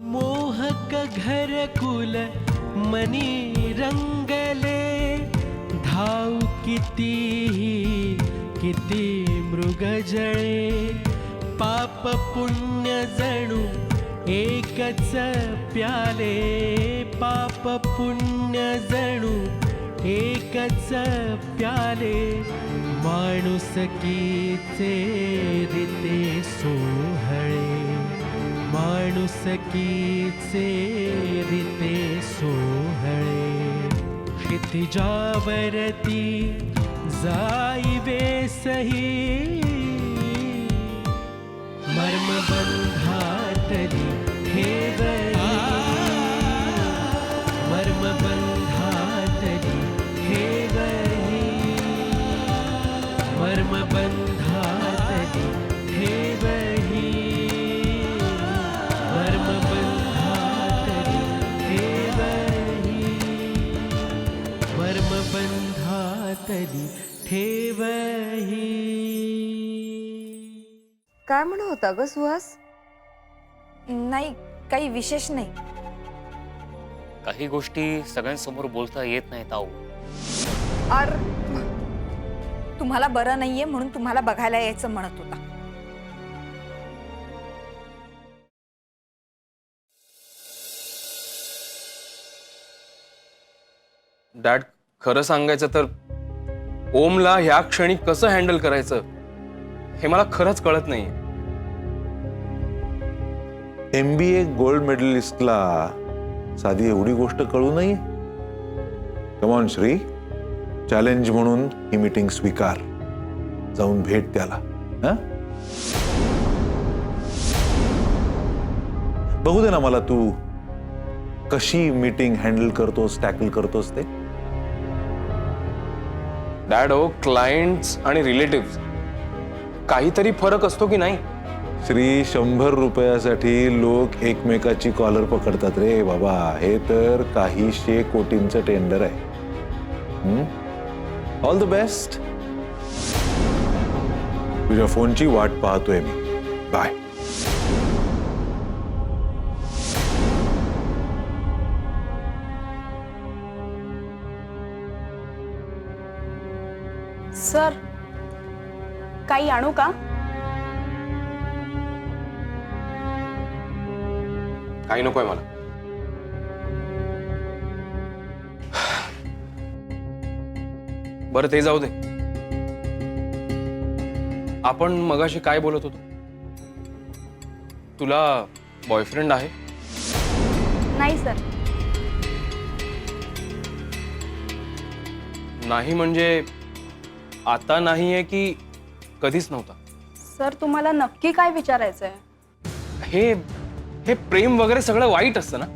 मोहक घरकुल मनी रंगले, धाव किती मृगजळे, पाप पुण्य जणू एकच प्याले, पाप पुण्य जणू एकच प्याले, माणुसकीचे रीते सोहळे, माणुसकीचे रीते सोहळे, क्षितिजावरती जाईवे सही, मर्मबंधातली ठेवली, मर्मबंधातली ठेवली, मर्मबंधातली ठेवली, मर्मबंधातली ठेवली, मर्मबंधातली ठेवही. काय म्हणत होता ग सुहास? नाही, काही विशेष नाही. काही गोष्टी सगळ्यांसमोर बोलता येत नाहीत आहो. अर तुम्हाला बरं नाहीये म्हणून तुम्हाला बघायला यायचं म्हणत होता. डॅड, खरं सांगायचं तर ओमला ह्या क्षणी कसं हँडल करायचं हे मला खरंच कळत नाहीये. MBA गोल्ड मेडलिस्टला साधी एवढी गोष्ट कळू नये. कमॉन श्री, चॅलेंज म्हणून ही मीटिंग स्वीकार. जाऊन भेट त्याला. बघू दे ना मला तू कशी मीटिंग हँडल करतोस, टॅकल करतोस ते. डॅड हो, क्लायंट्स आणि रिलेटिव्ह काहीतरी फरक असतो की नाही? श्री, 100 रुपयासाठी लोक एकमेकाची कॉलर पकडतात रे बाबा. हे तर काही 100 कोटींचं टेंडर आहे. All the best. तुझ्या फोनची वाट पाहतोय मी. बाय. सर, काही आणू का? काही नकोय मला. बरं, ते जाऊ दे. आपण मगाशी काय बोलत होतो? तुला बॉयफ्रेंड आहे? नाही सर. नाही म्हणजे आता नाहीये की कधीच नव्हता? सर, तुम्हाला नक्की काय विचारायचंय? हे हे प्रेम वगैरे सगळं वाईट असतं ना.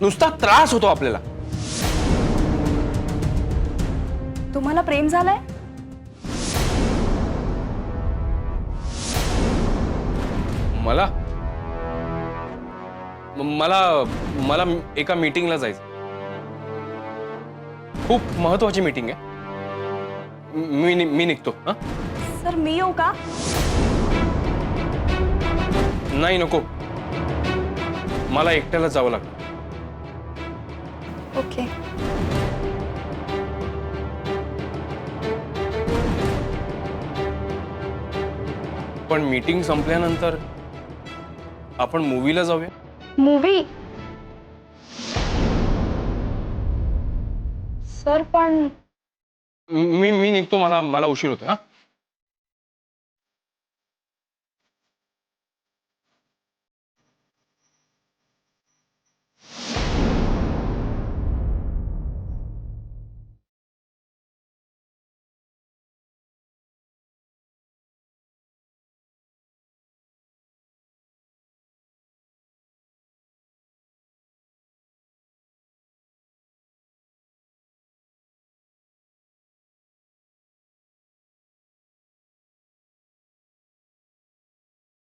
नुसता त्रास होतो आपल्याला. तुम्हाला प्रेम झालंय? मला मला मला एका मीटिंगला जायचं. खूप महत्वाची मीटिंग आहे. मी निघतो. सर, मी येऊ का? नाही, नको. मला एकट्याला जावं लागलं. ओके. पण मीटिंग संपल्यानंतर आपण मूवीला जाऊया. मूवी? सर, पण मी निघतो. मला उशीर होतोय.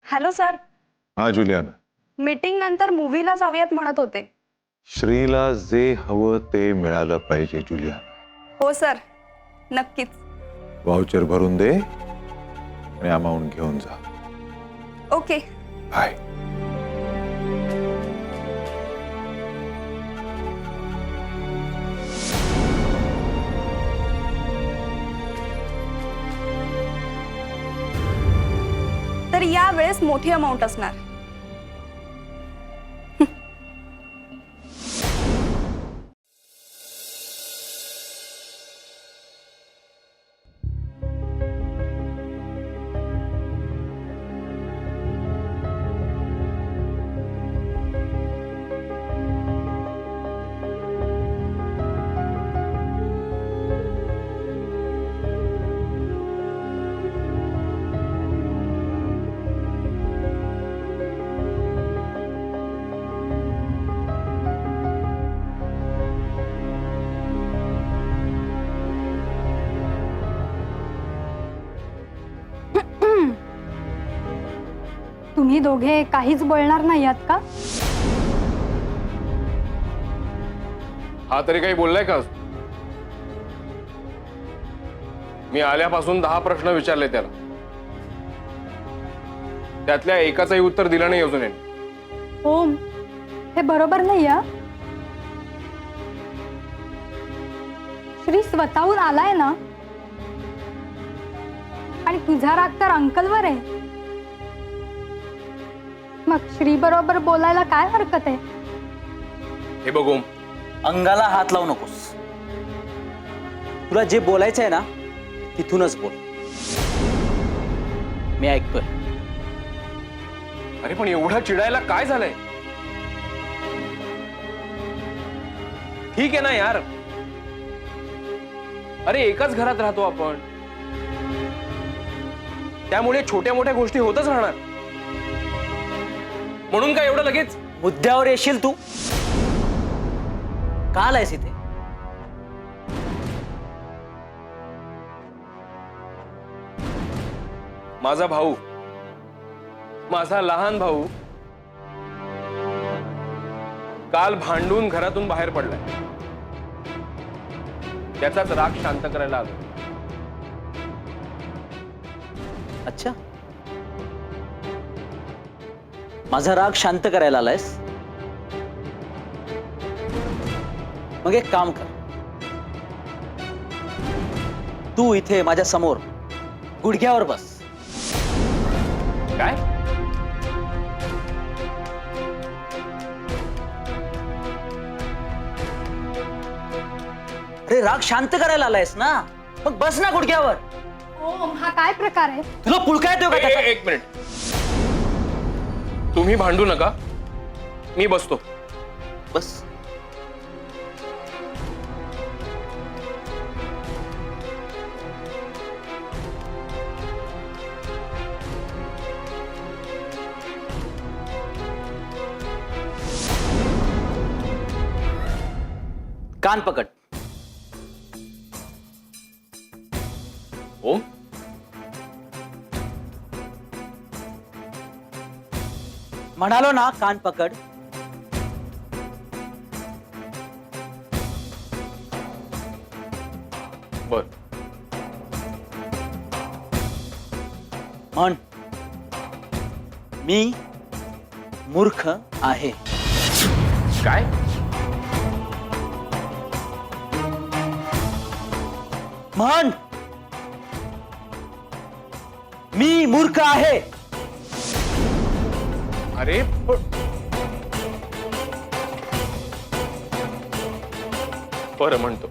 Hello sir. हा जुलियाना. मीटिंग नंतर मूवीला जाऊयात म्हणत होते. श्रीला जे हवं ते मिळालं पाहिजे जुलिया. हो सर, नक्कीच. वाउचर भरून दे आणि अमाऊंट घेऊन जा. ओके. बाय. तर या वेळेस मोठी अमाऊंट असणार. तुम्ही दोघे काहीच बोलणार नाही आहात का? हा तरी काही बोललाय का? मी आल्यापासून 10 प्रश्न विचारले त्याला, त्यातल्या एकाचंही उत्तर दिलं नाही अजून याने. ओम, हे बरोबर नाही हा. श्री स्वतःहून आलाय ना, आणि तुझा राग तर अंकलवर आहे. मग श्री बरोबर बोलायला काय हरकत आहे? हे बघ ओम, अंगाला हात लावू नकोस. तुला जे बोलायचंय ना तिथूनच बोल. मी ऐकतोय. अरे पण एवढा चिडायला काय झालंय? ठीक आहे ना यार, अरे एकाच घरात राहतो आपण, त्यामुळे छोट्या मोठ्या गोष्टी होतच राहणार. म्हणून काय एवढं लगेच? मुद्द्यावर येशील तू? का आलायस इथे? माझा भाऊ, माझा लहान भाऊ काल भांडून घरातून बाहेर पडलाय. त्याचाच राग शांत करायला आलो. अच्छा, माझा राग शांत करायला आलायस? मग एक काम कर, तू इथे माझ्या समोर गुडघ्यावर बस. काय? अरे राग शांत करायला आलायस ना, मग बस ना गुडघ्यावर. ओम, हा काय प्रकार आहे? तुला पुळका येतोय का त्याचा? एक मिनिट, तुम्ही भांडू नका, मी बसतो. बस. कान पकड. ओम, म्हणालो ना, कान पकड. बर. म्हण, मी मूर्ख आहे. काय? म्हण, मी मूर्ख आहे. अरे बरं म्हणतो.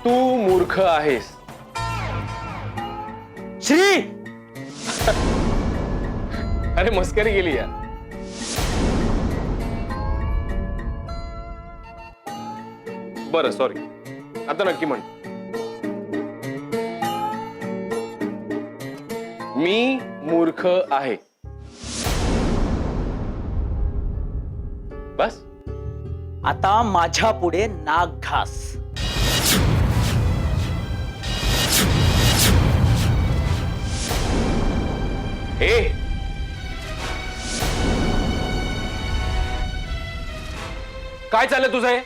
तू मूर्ख आहेस. श्री, अरे मस्करी केली यार. बरं सॉरी, आता नक्की म्हण. मी मूर्ख आहे. बस. आता माझ्या पुढे नाक घास. ए काय चाललंय तुझं हे?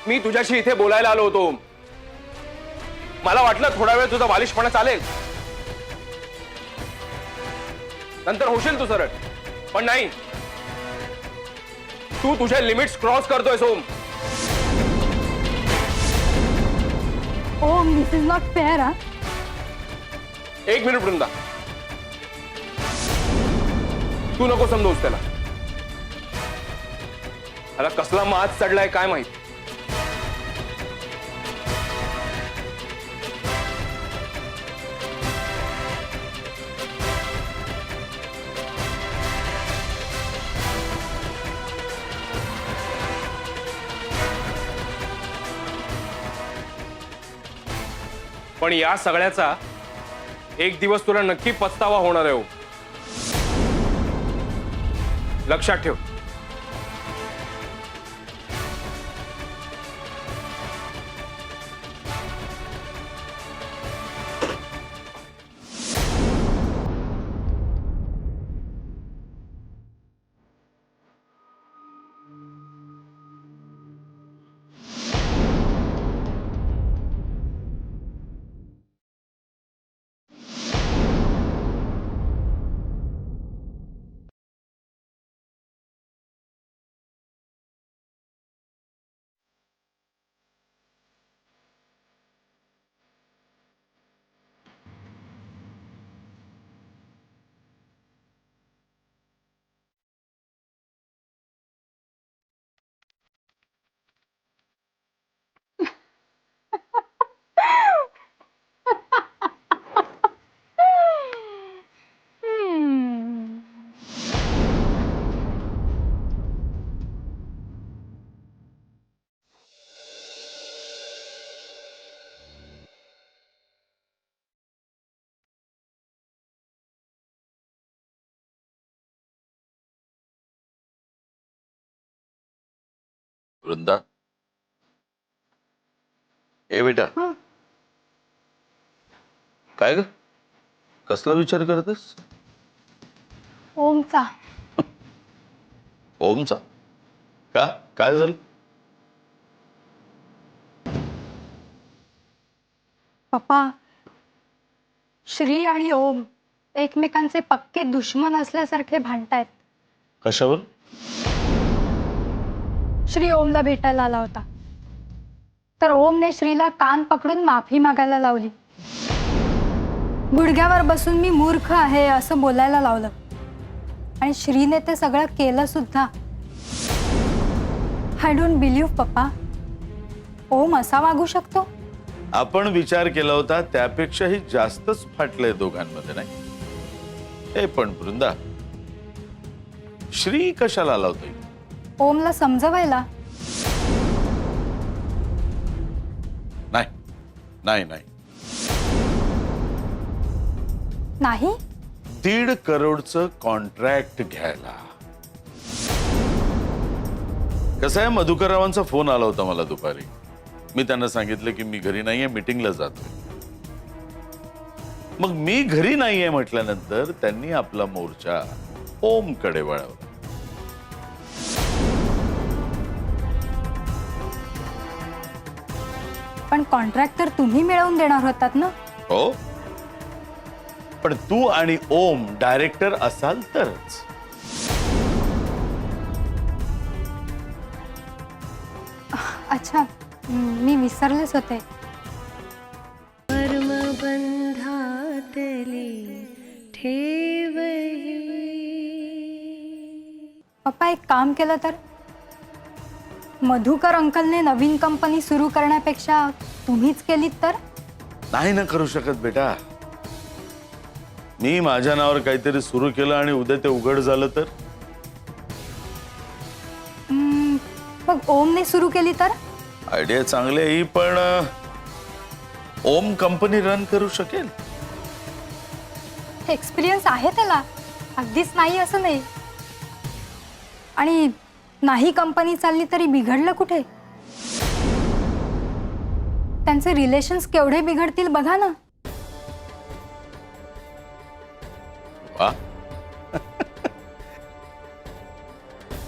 मी तुझ्याशी इथे बोलायला आलो होतो. मला वाटलं थोडा वेळ तुझा बालिशपणा चालेल, नंतर होशील तू सरळ, पण नाही. तू तुझे लिमिट्स क्रॉस करतोय सोम. Ohm this is not fair. हा एक मिनिट वृंदा, तू नको समजूस त्याला. त्याला कसला माज चढलाय काय माहित. पण या सगळ्याचा एक दिवस तुला नक्की पछतावा होणार आहे. लक्षात ठेव. वृंदा, ए बेटा, काय ग? कसला विचार करतेस? ओमचा. ओमचा? का? काय झालं? पप्पा, श्री आणि ओम एकमेकांचे पक्के दुश्मन असल्यासारखे भांडतायत. कशावर? श्री ओमला भेटायला आला होता, तर ओमने श्रीला कान पकडून माफी मागायला लावली. गुडघ्यावर बसून मी मूर्ख आहे असं बोलायला लावलं, आणि श्रीने ते सगळं केलं सुद्धा. आय डोंट बिलीव्ह पप्पा, ओम असा वागू शकतो. आपण विचार केला होता त्यापेक्षाही जास्तच फाटलंय दोघांमध्ये, नाही? हे पण वृंदा, श्री कशाला आला होता? ओमला समजवायला. नाही नाही नाही नाही. 1.5 करोडचं कॉन्ट्रॅक्ट घ्यायला. कसं आहे, मधुकररावांचा फोन आला होता मला दुपारी. मी त्यांना सांगितलं की मी घरी नाहीये, मीटिंगला जातोय. मग मी घरी नाहीये म्हटल्यानंतर त्यांनी आपला मोर्चा ओमकडे वळवला. पण कॉन्ट्रॅक्ट तर तुम्ही मिळवून देणार होतात ना. हो, पण तू आणि ओम डायरेक्टर असाल तरच. अच्छा, मी विसरलेच होते. कर्मबंधातली ठेवही. पप्पा, एक काम केलं तर? मधुकर अंकलने नवीन कंपनी सुरू करण्यापेक्षा तुम्हीच केलीत तर? नाही ना करू शकत बेटा. मी माझ्या नावावर काहीतरी सुरू केलं आणि उद्या ते उघड झालं तर? मग ओमने सुरू केली तर? आयडिया चांगली आहे, पण ओम कंपनी रन करू शकेल? एक्सपिरियन्स आहे त्याला, अगदीच नाही असं नाही. आणि नाही कंपनी चालली तरी बिघडलं कुठे? त्यांचे रिलेशन्स केवढे बिघडतील बघा ना. वा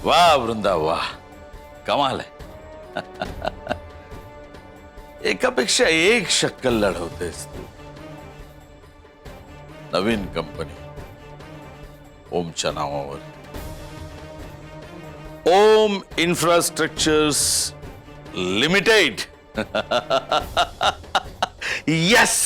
वा वृंदा वा, कमाल आहे. एकापेक्षा एक शक्कल लढवतेस तू. नवीन कंपनी ओमच्या नावावर, ओम इन्फ्रास्ट्रक्चर्स लिमिटेड. येस.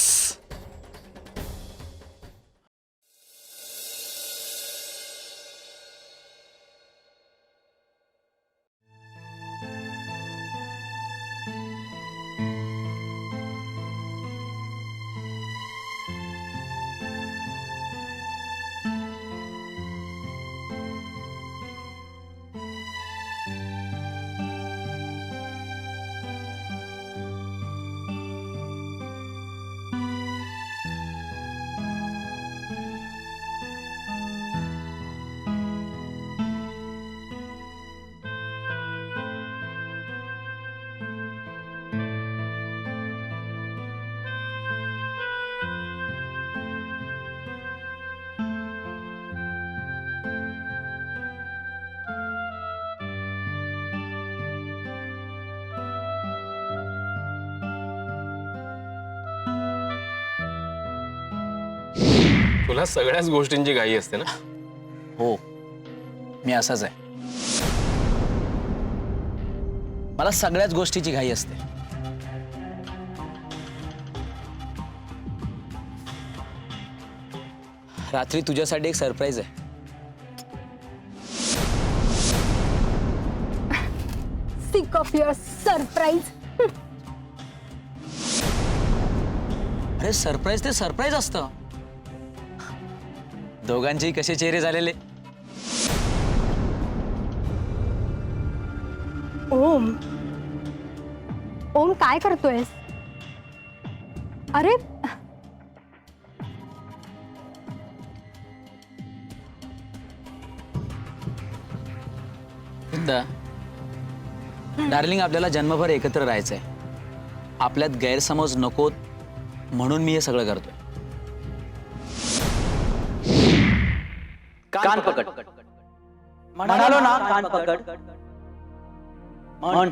तुला सगळ्याच गोष्टींची घाई असते ना. हो, मी असाच आहे. मला सगळ्याच गोष्टीची घाई असते. रात्री तुझ्यासाठी एक सरप्राईज आहे. Sick of your surprise. अरे सरप्राईज ते सरप्राईज असतं. दोघांचेही कसे चेहरे झालेले. ओम, ओम काय करतोयस? अरे डार्लिंग, आपल्याला जन्मभर एकत्र राहायचंय. आपल्यात गैरसमज नकोत म्हणून मी हे सगळं करतोय. कान पकड. म्हणालो ना कान पकड. म्हण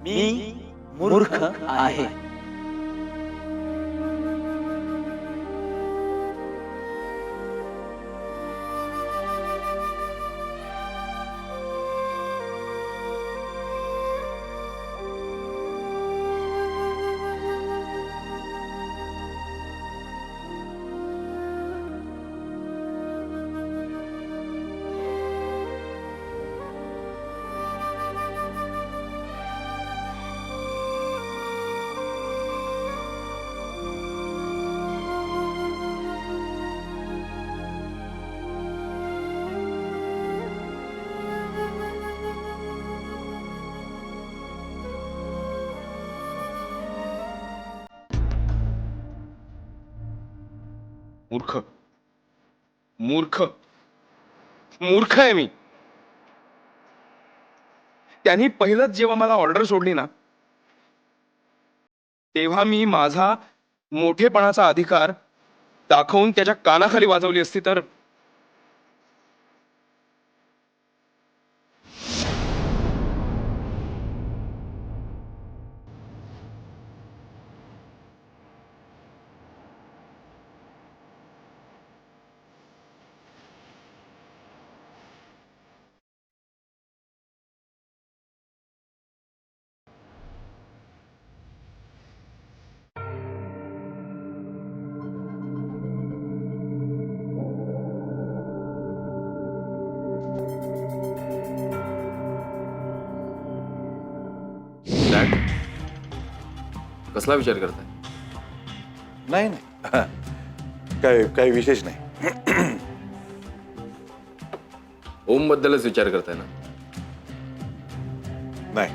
मी मूर्ख आहे. मूर्ख मूर्ख मूर्ख आहे मी. त्यांनी पहिलंच जेव्हा मला ऑर्डर सोडली ना, तेव्हा मी माझा मोठेपणाचा अधिकार दाखवून त्याच्या कानाखाली वाजवली असती तर. डॅड, कसला विचार करताय? नाही नाही, काही विशेष नाही. ओम बद्दलच विचार करताय ना? नाही,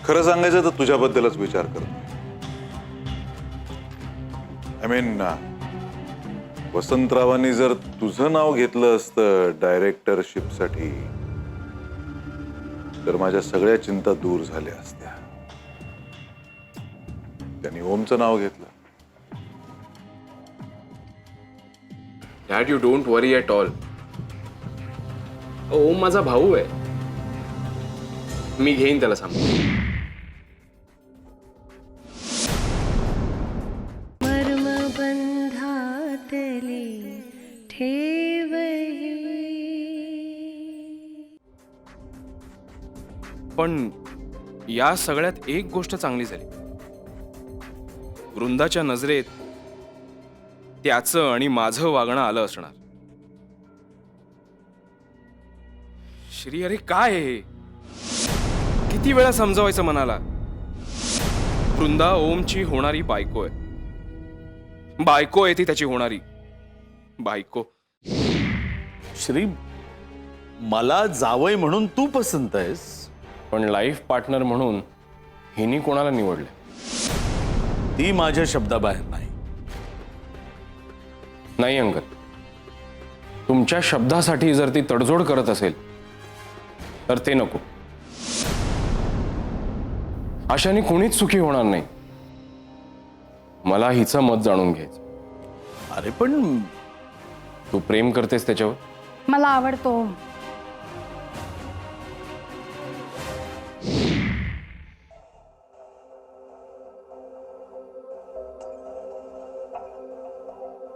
खरं सांगायचं तर तुझ्याबद्दलच विचार करतो. आय मीन, वसंतरावांनी जर तुझं नाव घेतलं असतं डायरेक्टरशिपसाठी तर माझ्या सगळ्या चिंता दूर झाल्या असत्या. त्यांनी ओमचं नाव घेतलं. Dad you don't worry at all. Om माझा भाऊ आहे, मी घेईन त्याला सांभाळून. मर्मबंधातले ठेवही. पण या सगळ्यात एक गोष्ट चांगली झाली. वृंदाच्या नजरेत त्याचं आणि माझं वागणं आलं असणार. श्री, अरे काय आहे हे? किती वेळा समजवायचं मनाला. वृंदा ओमची होणारी बायको आहे. बायको आहे ती त्याची होणारी बायको. श्री, मला जावई म्हणून तू पसंत आहेस, पण लाईफ पार्टनर म्हणून हिनी कोणाला निवडले? ती माझ्या शब्दाबाहेर नाही. नाही अंकल, तुमच्या शब्दासाठी जर ती तडजोड करत असेल तर ते नको. अशाने कोणीच सुखी होणार नाही. मला हिचं मत जाणून घ्यायचं. अरे पण तू प्रेम करतेस त्याच्यावर? मला आवडतो ओम.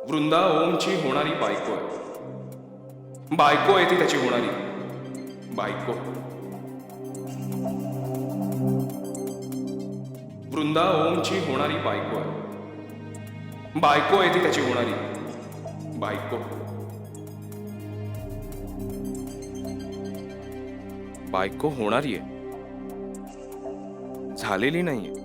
वृंदा ओमची होणारी बायको आहे. बायको आहे ती त्याची होणारी बायको. वृंदा ओमची होणारी बायको आहे. बायको आहे ती त्याची होणारी बायको. बायको होणारी आहे, झालेली नाहीये.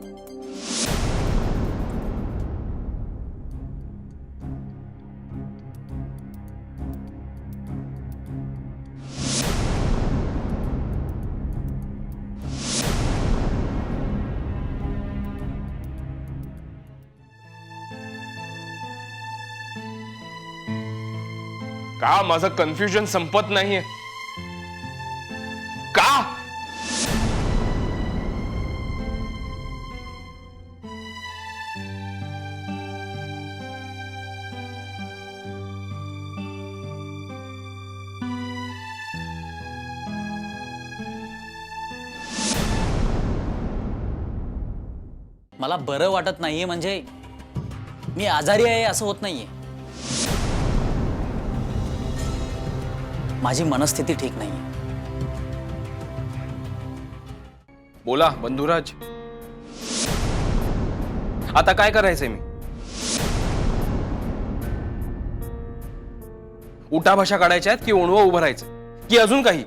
का माझं कन्फ्युजन संपत नाहीये? का? मला बरं वाटत नाहीये म्हणजे मी आजारी आहे असं होत नाहीये. माझी मनस्थिती ठीक नाहीये. बोला बंधुराज, आता काय करायचंय मी? उठाभाषा काढायच्या आहेत की ओणवं उभं राहायचं की अजून काही?